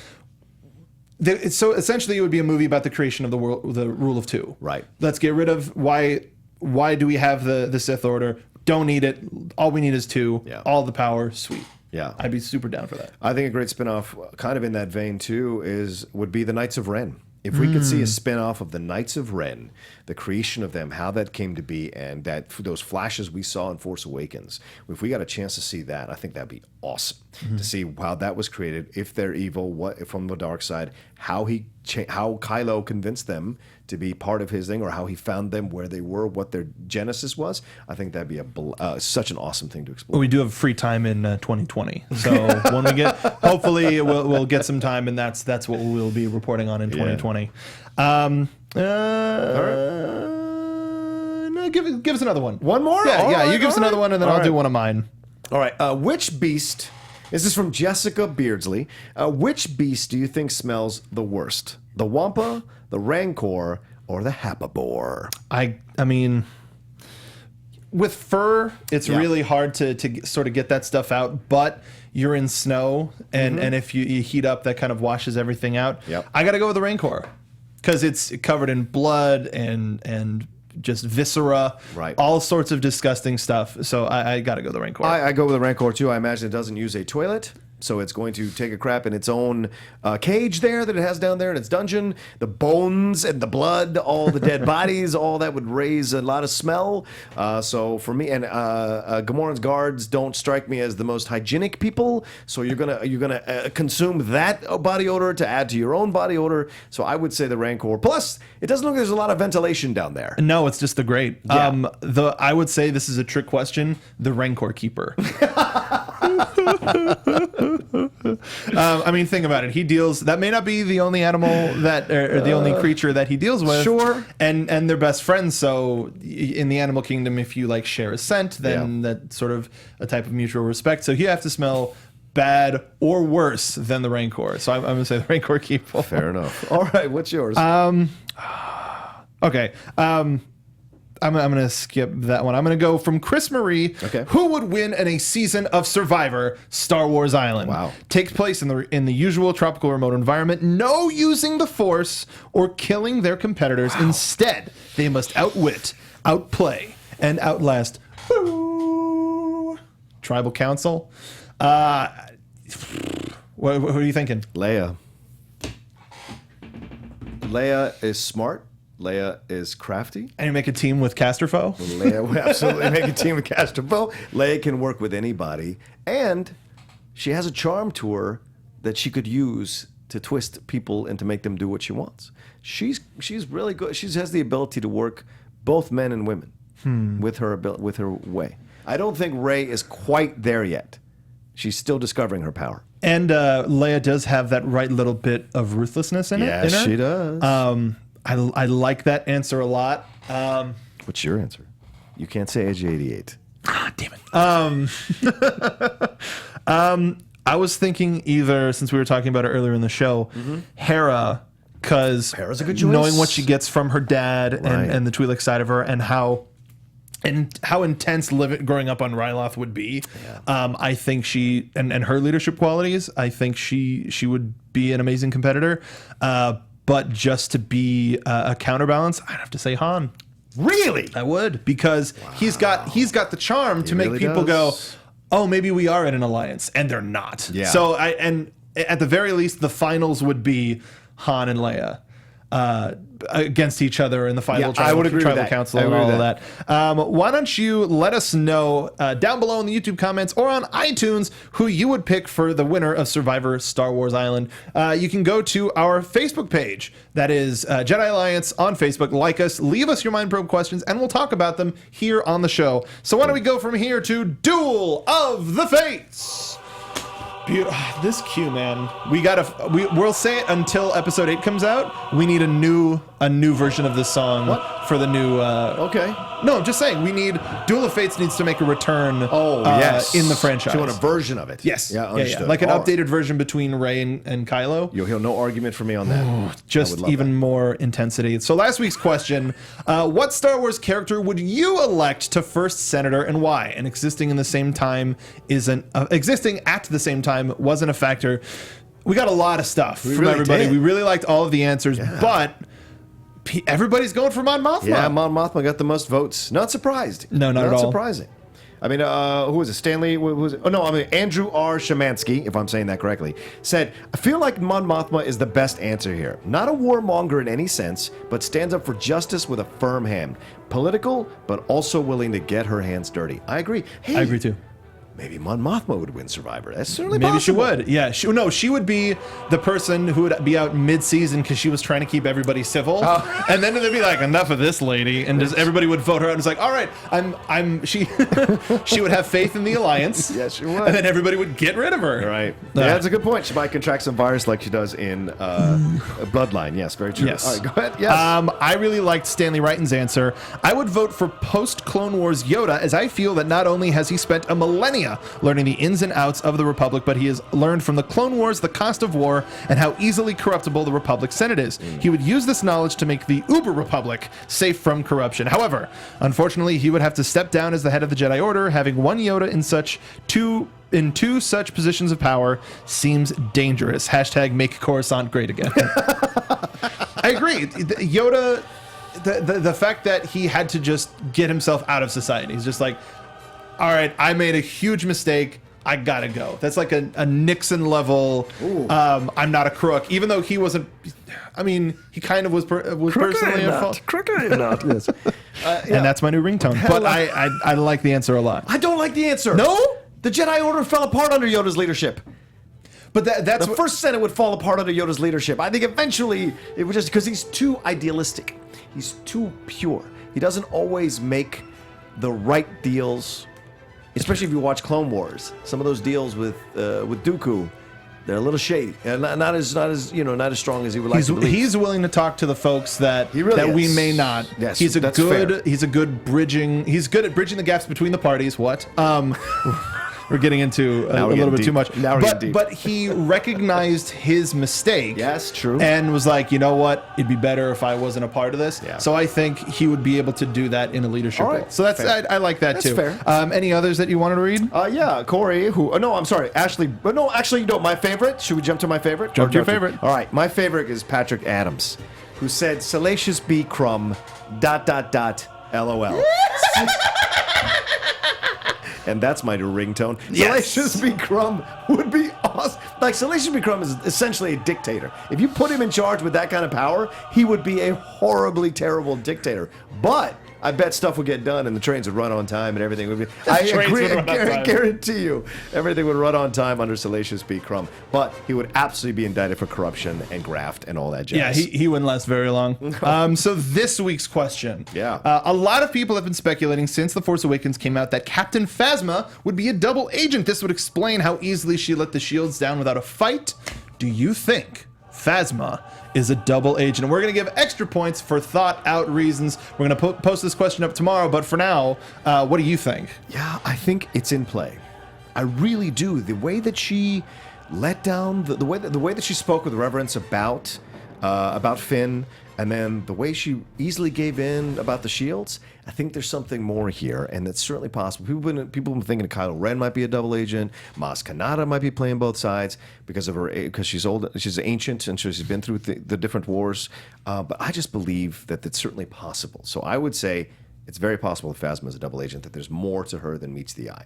So essentially, it would be a movie about the creation of the world, the Rule of 2. Right. Let's get rid of why do we have the Sith Order? Don't need it. All we need is 2. Yeah. All the power. Sweet. Yeah. I'd be super down for that. I think a great spinoff, kind of in that vein too, would be the Knights of Ren. If we could see a spin-off of the Knights of Ren, the creation of them, how that came to be, and those flashes we saw in Force Awakens, if we got a chance to see that, I think that'd be awesome to see how that was created, if they're evil, what from the dark side, how Kylo convinced them to be part of his thing, or how he found them where they were, what their genesis was. I think that'd be such an awesome thing to explore. Well, we do have free time in 2020, so when we get, hopefully we'll get some time, and that's what we'll be reporting on in 2020. All No, give us another one. One more? Yeah, you give us another one, and then I'll do one of mine. All right. Which beast? This is from Jessica Beardsley. Which beast do you think smells the worst? The Wampa, the Rancor, or the Hapabore? I mean, with fur, it's really hard to sort of get that stuff out, but you're in snow, and if you heat up, that kind of washes everything out. Yep. I got to go with the Rancor because it's covered in blood and just viscera, right? All sorts of disgusting stuff. So I got to go with the Rancor. I go with the Rancor too. I imagine it doesn't use a toilet, so it's going to take a crap in its own cage there that it has down there in its dungeon. The bones and the blood, all the dead bodies, all that would raise a lot of smell. So for me, and Gamoran's guards don't strike me as the most hygienic people. So you're gonna consume that body odor to add to your own body odor. So I would say the Rancor. Plus, it doesn't look like there's a lot of ventilation down there. No, it's just the grate. Yeah. I would say this is a trick question. The Rancor keeper. I mean, think about it. He deals. That may not be the only animal or the only creature that he deals with. Sure. And they're best friends. So in the animal kingdom, if you like share a scent, then that's sort of a type of mutual respect. So you have to smell bad or worse than the Rancor. So I'm going to say the Rancor keeper. Fair enough. All right, what's yours? Okay. I'm going to skip that one. I'm going to go from Chris Marie. Okay. Who would win in a season of Survivor Star Wars Island? Wow. Takes place in the usual tropical remote environment. No using the Force or killing their competitors. Wow. Instead, they must outwit, outplay, and outlast Tribal Council. What are you thinking? Leia. Leia is smart. Leia is crafty. And you make a team with Casterfo? Leia would absolutely make a team with Casterfo. Leia can work with anybody. And she has a charm to her that she could use to twist people and to make them do what she wants. She's really good. She has the ability to work both men and women with her way. I don't think Rey is quite there yet. She's still discovering her power. And Leia does have that right little bit of ruthlessness in it. Yes, she does. I like that answer a lot. What's your answer? You can't say AG-88. Ah, damn it. I was thinking either, since we were talking about it earlier in the show, Hera, because Hera's a good choice. Knowing what she gets from her dad Right. and the Twi'lek side of her, and how intense growing up on Ryloth would be. Yeah. I think she and her leadership qualities, I think she would be an amazing competitor. But just to be a counterbalance, I'd have to say Han. Really? I would, because he's got the charm to make really people does. go, oh, maybe we are in an alliance, and they're not. Yeah. So and at the very least, the finals would be Han and Leia against each other in the final I would agree with tribal that. council I and agree all with of that. Why don't you let us know down below in the YouTube comments or on iTunes who you would pick for the winner of Survivor Star Wars Island. You can go to our Facebook page. That is Jedi Alliance on Facebook. Like us, leave us your Mind Probe questions, and we'll talk about them here on the show. So why don't we go from here to Duel of the Fates? This cue, man. We'll say it until episode 8 comes out. We need a new version of this song for the new. Okay. No, I'm just saying we need Duel of Fates needs to make a return. Yes. In the franchise. Do you want a version of it? Yes. Yeah, understood. Like an All right. updated version between Rey and Kylo. You'll hear no argument from me on that. Just even more intensity. So last week's question, what Star Wars character would you elect to first senator and why? And existing at the same time wasn't a factor. We got a lot of stuff from really everybody. did. We really liked all of the answers, but everybody's going for Mon Mothma. Yeah, Mon Mothma got the most votes. Not surprised. No, not at all. Not surprising. I mean, who was it? Stanley? Who was it? Oh, no, I mean, Andrew R. Shemansky, if I'm saying that correctly, said, I feel like Mon Mothma is the best answer here. Not a warmonger in any sense, but stands up for justice with a firm hand. Political, but also willing to get her hands dirty. I agree. Hey, I agree too. Maybe Mon Mothma would win Survivor. That's certainly Maybe possible. she would. Yeah. She would be the person who would be out mid-season because she was trying to keep everybody civil. And then they'd be like, enough of this lady. And just everybody would vote her out. And it's like, all right, she would have faith in the Alliance. Yes, she would. And then everybody would get rid of her. Right. Yeah, that's a good point. She might contract some virus like she does in Bloodline. Yes, very true. Yes. All right, go ahead. Yes. I really liked Stanley Wrighton's answer. I would vote for post-Clone Wars Yoda, as I feel that not only has he spent a millennia learning the ins and outs of the Republic, but he has learned from the Clone Wars the cost of war and how easily corruptible the Republic Senate is. He would use this knowledge to make the Uber Republic safe from corruption. However, unfortunately, he would have to step down as the head of the Jedi Order. Having one Yoda in two such positions of power seems dangerous. # make Coruscant great again. I agree. Yoda, the fact that he had to just get himself out of society. He's just like, all right, I made a huge mistake. I gotta go. That's like a Nixon level. I'm not a crook, even though he wasn't. I mean, he kind of was personally a fault. Crooked or not? Yes. And that's my new ringtone. But I like the answer a lot. I don't like the answer. No? The Jedi Order fell apart under Yoda's leadership. But that's The first Senate would fall apart under Yoda's leadership. I think eventually it would just because he's too idealistic. He's too pure. He doesn't always make the right deals. Especially if you watch Clone Wars, some of those deals with Dooku, they're a little shady, and not as strong as he would like to believe. He's willing to talk to the folks that we is. may not. Yes, he's fair. He's good at bridging the gaps between the parties. What? we're getting into a little bit too much. Now we're getting deep. But he recognized his mistake. Yes, true. And was like, you know what? It'd be better if I wasn't a part of this. Yeah. So I think he would be able to do that in a leadership All right, role. So that's I like that That's too. fair. Any others that you wanted to read? Yeah, Corey, who... no, I'm sorry, Ashley. But no, actually, my favorite. Should we jump to my favorite? Jump to your favorite. All right, my favorite is Patrick Adams, who said, Salacious B. Crumb, ... LOL. And that's my new ringtone. Yes. Salacious B. Crumb would be awesome. Like, Salacious B. Crumb is essentially a dictator. If you put him in charge with that kind of power, he would be a horribly terrible dictator. But I bet stuff would get done and the trains would run on time and everything would be... I guarantee you, everything would run on time under Salacious B. Crumb. But he would absolutely be indicted for corruption and graft and all that jazz. Yeah, he wouldn't last very long. So this week's question. Yeah. A lot of people have been speculating since The Force Awakens came out that Captain Phasma would be a double agent. This would explain how easily she let the shields down without a fight. Do you think Phasma is a double agent? And we're going to give extra points for thought out reasons. We're going to post this question up tomorrow, but for now, what do you think? Yeah, I think it's in play. I really do. The way that she let down, the way that she spoke with reverence about Finn, and then the way she easily gave in about the shields, I think there's something more here, and it's certainly possible. People have been thinking Kylo Ren might be a double agent. Maz Kanata might be playing both sides because she's old, she's ancient, and she's been through the different wars. But I just believe that it's certainly possible. So I would say it's very possible that Phasma is a double agent, that there's more to her than meets the eye.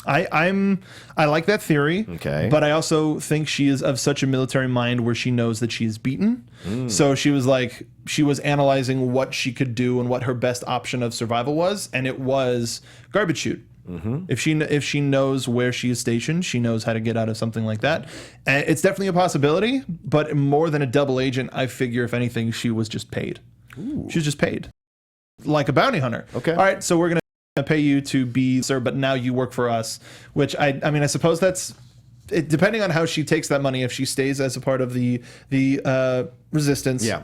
I like that theory. Okay. But I also think she is of such a military mind where she knows that she's beaten. So she was analyzing what she could do and what her best option of survival was, and it was garbage chute. If she knows where she is stationed, she knows how to get out of something like that. And it's definitely a possibility, but more than a double agent, I figure if anything, she was just paid. She was just paid. Like a bounty hunter. Okay. All right, so we're going to pay you to be sir, but now you work for us, which I mean, I suppose that's it, depending on how she takes that money. If she stays as a part of the resistance, Yeah.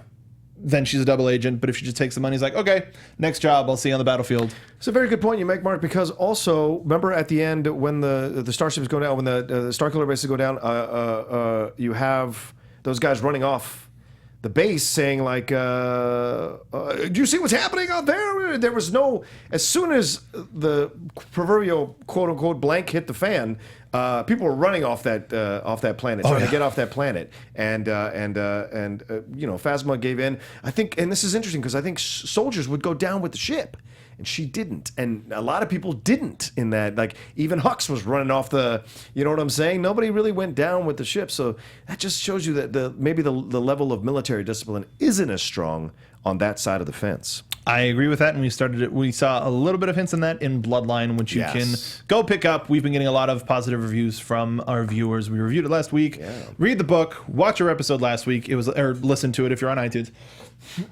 then she's a double agent. But if she just takes the money, it's like, okay, next job, I'll see you on the battlefield. It's a very good point you make, Mark, because also, remember at the end when the starships go down, when the Starkiller bases go down, you have those guys running off the base saying like, do you see what's happening out there? There was no, as soon as the proverbial quote unquote blank hit the fan, people were running off that planet, trying to get off that planet, and Phasma gave in. I think, and this is interesting because I think soldiers would go down with the ship. And she didn't, and a lot of people didn't in that. Like even Hux was running off the, you know what I'm saying? Nobody really went down with the ship, so that just shows you that maybe the level of military discipline isn't as strong on that side of the fence. I agree with that, and we saw a little bit of hints in that in Bloodline, which you can go pick up. We've been getting a lot of positive reviews from our viewers. We reviewed it last week. Yeah. Read the book, watch our episode last week. Or listen to it if you're on iTunes.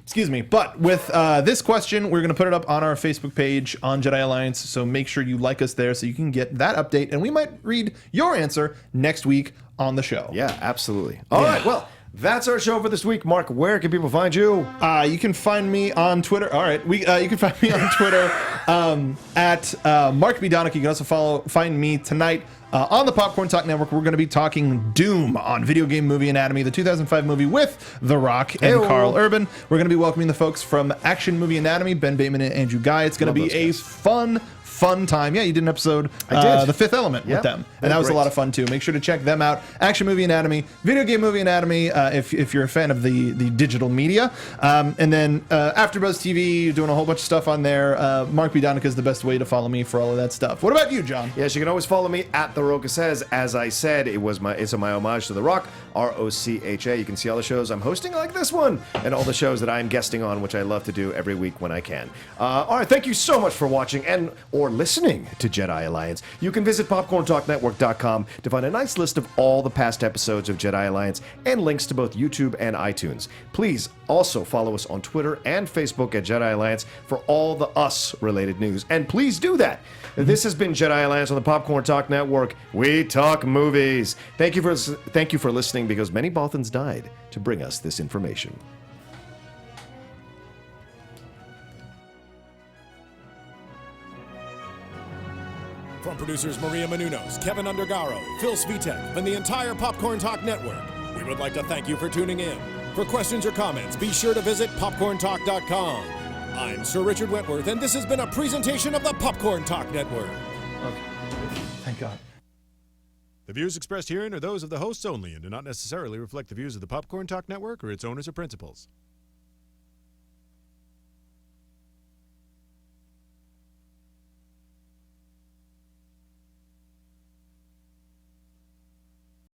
Excuse me. But with this question, we're going to put it up on our Facebook page on Jedi Alliance, so make sure you like us there so you can get that update, and we might read your answer next week on the show. Yeah, absolutely. All right, well, that's our show for this week. Mark, where can people find you? You can find me on Twitter. All right, you can find me on Twitter at Mark Donica. You can also find me tonight on the Popcorn Talk Network. We're going to be talking Doom on Video Game Movie Anatomy, the 2005 movie with The Rock and Carl Urban. We're going to be welcoming the folks from Action Movie Anatomy, Ben Bateman and Andrew Guy. It's going to be a fun time. Yeah, you did an episode, The Fifth Element, with them. And that was a lot of fun, too. Make sure to check them out. Action Movie Anatomy, Video Game Movie Anatomy, if you're a fan of the digital media. And then AfterBuzz TV, doing a whole bunch of stuff on there. Mark Donica is the best way to follow me for all of that stuff. What about you, John? Yes, you can always follow me at The Rocha Says. As I said, it's my homage to The Rock, ROCHA. You can see all the shows I'm hosting like this one, and all the shows that I'm guesting on, which I love to do every week when I can. All right, thank you so much for watching or listening to Jedi Alliance. You can visit popcorntalknetwork.com to find a nice list of all the past episodes of Jedi Alliance and links to both YouTube and iTunes. Please also follow us on Twitter and Facebook at Jedi Alliance for all the us-related news. And please do that. This has been Jedi Alliance on the Popcorn Talk Network. We talk movies. Thank you for listening, because many Bothans died to bring us this information. From producers Maria Menounos, Kevin Undergaro, Phil Svitek, and the entire Popcorn Talk Network, we would like to thank you for tuning in. For questions or comments, be sure to visit popcorntalk.com. I'm Sir Richard Wentworth, and this has been a presentation of the Popcorn Talk Network. Okay. Thank God. The views expressed herein are those of the hosts only and do not necessarily reflect the views of the Popcorn Talk Network or its owners or principals.